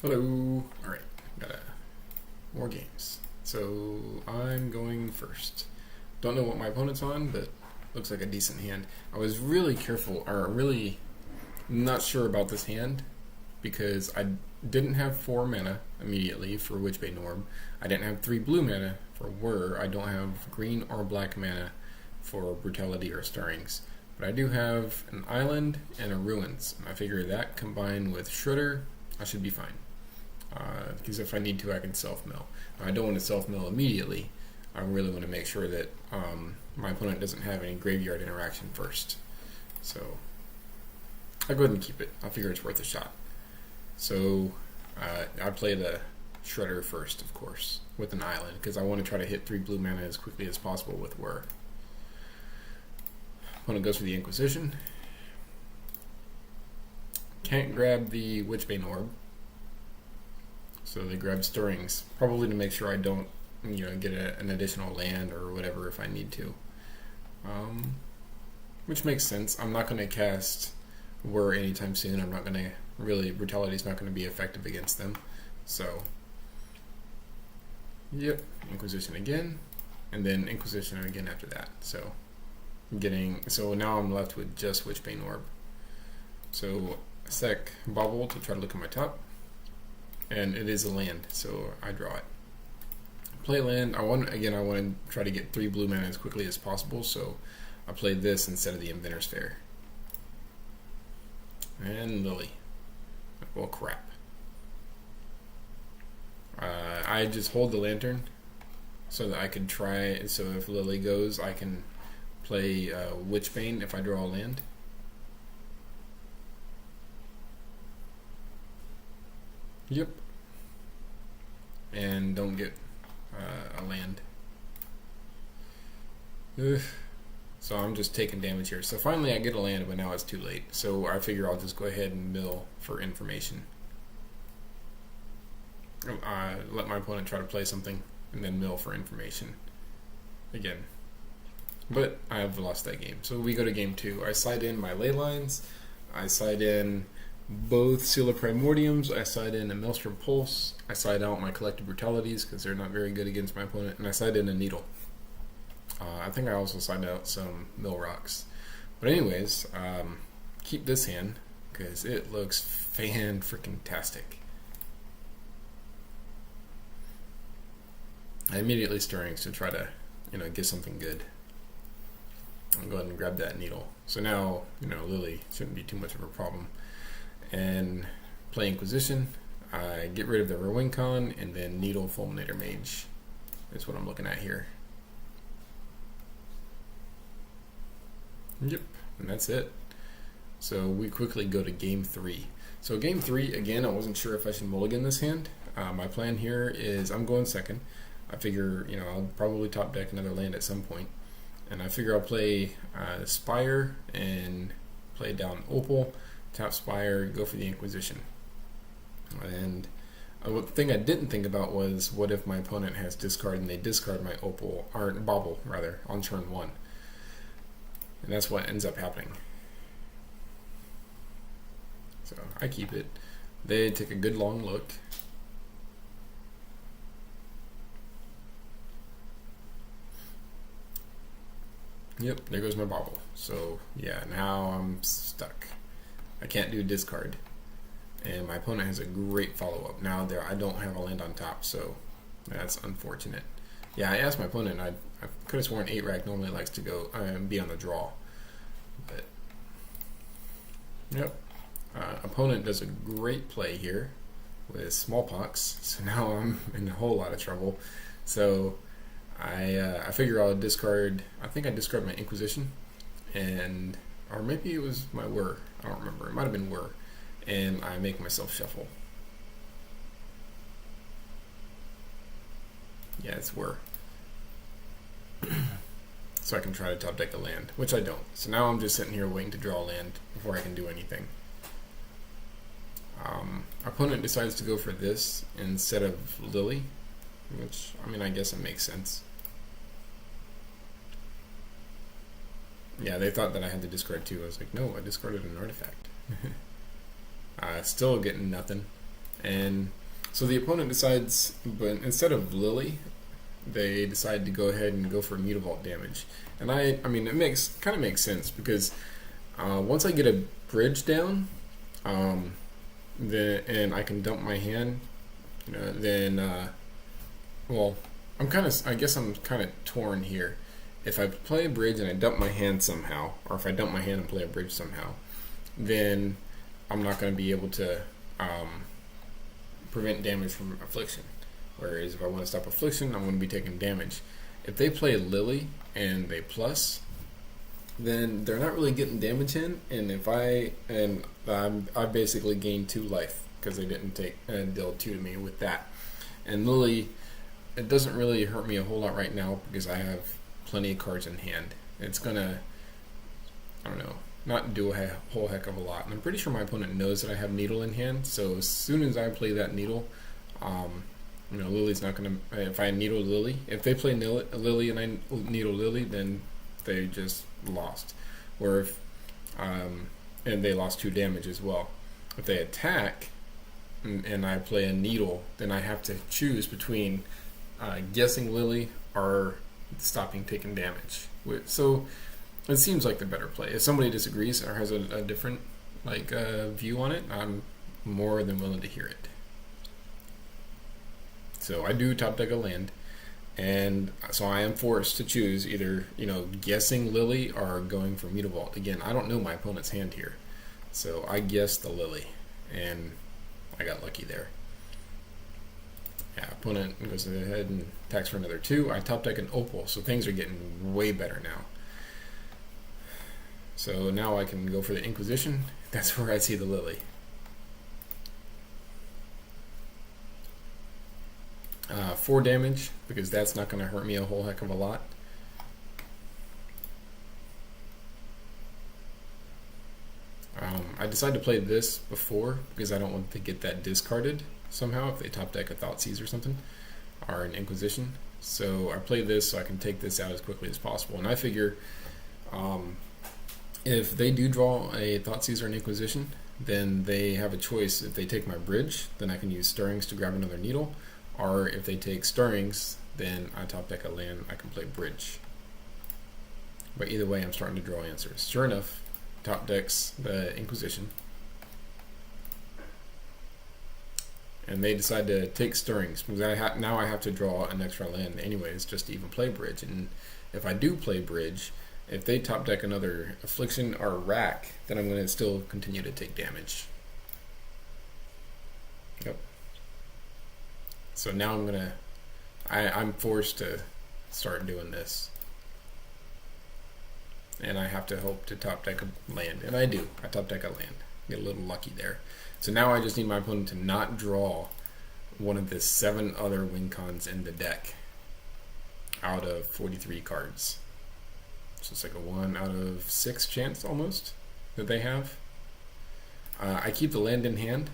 Hello. Alright, got more games. So I'm going first. Don't know what my opponent's on, but looks like a decent hand. I was really careful, or really not sure about this hand because I didn't have 4 mana immediately for Witchbane Orb. I didn't have 3 blue mana for Whir. I don't have green or black mana for Brutality or Stirrings. But I do have an Island and a Ruins. I figure that combined with Shredder, I should be fine. Because if I need to, I can self-mill. I don't want to self-mill immediately. I really want to make sure that my opponent doesn't have any graveyard interaction first. So I'll go ahead and keep it. I figure it's worth a shot. So I play the Shredder first, of course, with an Island, because I want to try to hit 3 blue mana as quickly as possible with Whir. Opponent goes for the Inquisition. Can't grab the Witchbane Orb. So they grab Stirrings, probably to make sure I don't, get an additional land or whatever if I need to. Which makes sense. I'm not going to cast Whir anytime soon. I'm not going to really, Brutality's not going to be effective against them. So, yep, Inquisition again, and then Inquisition again after that. So now I'm left with just Witchbane Orb. So sec Bobble to try to look at my top. And it is a land, so I draw it. Play land. I want to try to get 3 blue mana as quickly as possible, so I played this instead of the Inventor's Fair. And Lily. Well, crap. I just hold the Lantern so that I can try. So if Lily goes, I can play Witchbane if I draw a land. Yep. And don't get a land. Ugh. So I'm just taking damage here. So finally I get a land, but now it's too late. So I figure I'll just go ahead and mill for information. Let my opponent try to play something, and then mill for information. Again. But I have lost that game. So we go to game 2. I side in my ley lines. I side in both Seal of Primordiums. I side in a Maelstrom Pulse. I side out my Collective Brutalities because they're not very good against my opponent, and I side in a Needle. I think I also side out some Mill Rocks. But anyways, keep this hand because it looks fan-freaking-tastic. I immediately Stirrings to try to, get something good. I'll go ahead and grab that Needle. So now, Lily shouldn't be too much of a problem. And play Inquisition. I get rid of the Rowincon, and then Needle Fulminator Mage is what I'm looking at here. Yep, and that's it. So we quickly go to game 3. So game 3, again, I wasn't sure if I should mulligan this hand. My plan here is I'm going second. I figure, I'll probably top deck another land at some point. And I figure I'll play Spire and play down Opal. Tap Spire, go for the Inquisition. And the thing I didn't think about was what if my opponent has discard and they discard my Opal, or Bobble rather, on turn 1. And that's what ends up happening. So I keep it. They take a good long look. Yep, there goes my Bobble. So yeah, now I'm stuck. I can't do discard, and my opponent has a great follow-up. Now I don't have a land on top, so that's unfortunate. Yeah, I asked my opponent. I could have sworn 8-Rack normally likes to go be on the draw, but yep. Opponent does a great play here with Smallpox, so now I'm in a whole lot of trouble. So I figure I'll discard. I think I discard my Inquisition, or maybe it was my Whir. I don't remember. It might have been Whir. And I make myself shuffle. Yeah, it's Whir. So I can try to top deck a land, which I don't. So now I'm just sitting here waiting to draw a land before I can do anything. Our opponent decides to go for this instead of Lily, which, I guess it makes sense. Yeah, they thought that I had to discard 2. I was like, no, I discarded an artifact. Still getting nothing. And so the opponent decides, but instead of Lily, they decide to go ahead and go for Mutavault damage. And I mean, it kind of makes sense because once I get a bridge down, and I can dump my hand, then well, I guess I'm kind of torn here. If I play a bridge and I dump my hand somehow, or if I dump my hand and play a bridge somehow, then I'm not going to be able to prevent damage from Affliction. Whereas if I want to stop Affliction, I'm going to be taking damage. If they play Lily and they plus, then they're not really getting damage in, and I basically gained 2 life because they didn't deal 2 to me with that. And Lily, it doesn't really hurt me a whole lot right now because I have plenty of cards in hand. It's gonna, I don't know, not do a whole heck of a lot. And I'm pretty sure my opponent knows that I have Needle in hand, so as soon as I play that Needle, Lily's not gonna. If I Needle Lily, if they play Lily and I Needle Lily, then they just lost. Or if and they lost 2 damage as well. If they attack and I play a Needle, then I have to choose between guessing Lily or stopping taking damage. So it seems like the better play. If somebody disagrees or has a different view on it, I'm more than willing to hear it. So I do top deck a land, and so I am forced to choose either guessing Lily or going for Mutavault. Again, I don't know my opponent's hand here, so I guessed the Lily, and I got lucky there. Yeah, opponent goes ahead and attacks for another 2. I top deck an Opal, so things are getting way better now. So now I can go for the Inquisition. That's where I see the Lily. 4 damage, because that's not going to hurt me a whole heck of a lot. I decided to play this before because I don't want to get that discarded somehow if they top deck a Thoughtseize or something, or an Inquisition. So I play this so I can take this out as quickly as possible. And I figure if they do draw a Thoughtseize or an Inquisition, then they have a choice. If they take my bridge, then I can use Stirrings to grab another Needle. Or if they take Stirrings, then I top deck a land, I can play bridge. But either way, I'm starting to draw answers. Sure enough, top decks the Inquisition. And they decide to take Stirrings, because now I have to draw an extra land anyways, just to even play bridge. And if I do play bridge, if they top deck another Affliction or Rack, then I'm going to still continue to take damage. Yep. So now I'm forced to start doing this. And I have to hope to top deck a land. And I do. I top deck a land. Get a little lucky there. So now I just need my opponent to not draw one of the 7 other win cons in the deck out of 43 cards. So it's like a 1 out of 6 chance almost that they have. I keep the land in hand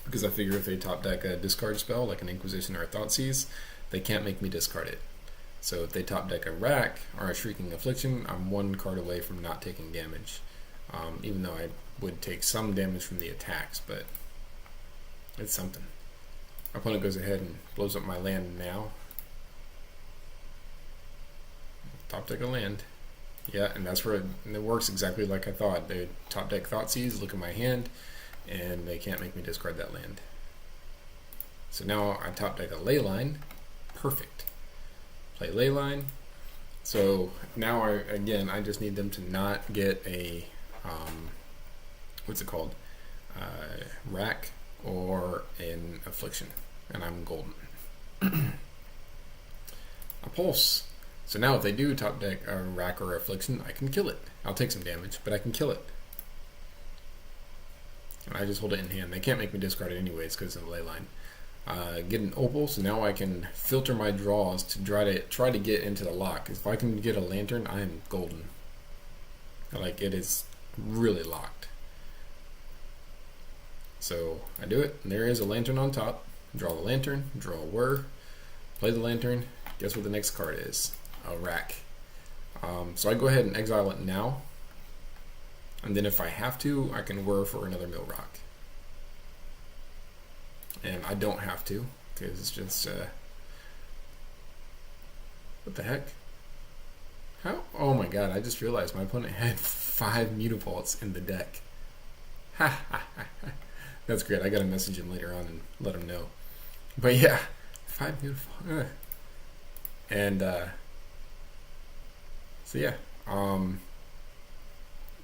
because I figure if they top deck a discard spell like an Inquisition or a Thoughtseize, they can't make me discard it. So if they top deck a Rack or a Shrieking Affliction, I'm 1 card away from not taking damage. Even though I would take some damage from the attacks, but it's something. My opponent goes ahead and blows up my land now. Top deck a land. Yeah, and that's where it works exactly like I thought. They top deck Thoughtseize, look at my hand, and they can't make me discard that land. So now I top deck a Leyline. Perfect. Play Leyline. So now I just need them to not get a what's it called? Rack or an Affliction, and I'm golden. A Pulse. So now if they do top deck a Rack or Affliction, I can kill it. I'll take some damage, but I can kill it. And I just hold it in hand. They can't make me discard it anyways because of the Leyline. Get an Opal, so now I can filter my draws to try to get into the lock. If I can get a Lantern, I am golden. Like, it is really locked. So I do it, and there is a Lantern on top. Draw the Lantern, draw a Whir, play the Lantern. Guess what the next card is? A Rack. So I go ahead and exile it now, and then if I have to, I can Whir for another Millrock. and I don't have to because it's just what the heck? How? Oh my god! I just realized my opponent had 5 Mutavaults in the deck. Ha ha ha! That's great. I got to message him later on and let him know. But yeah, 5 Mutavaults. And so yeah,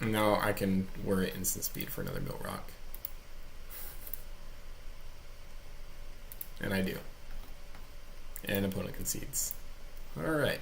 now I can worry instant speed for another Milrock. And I do. And opponent concedes. Alright.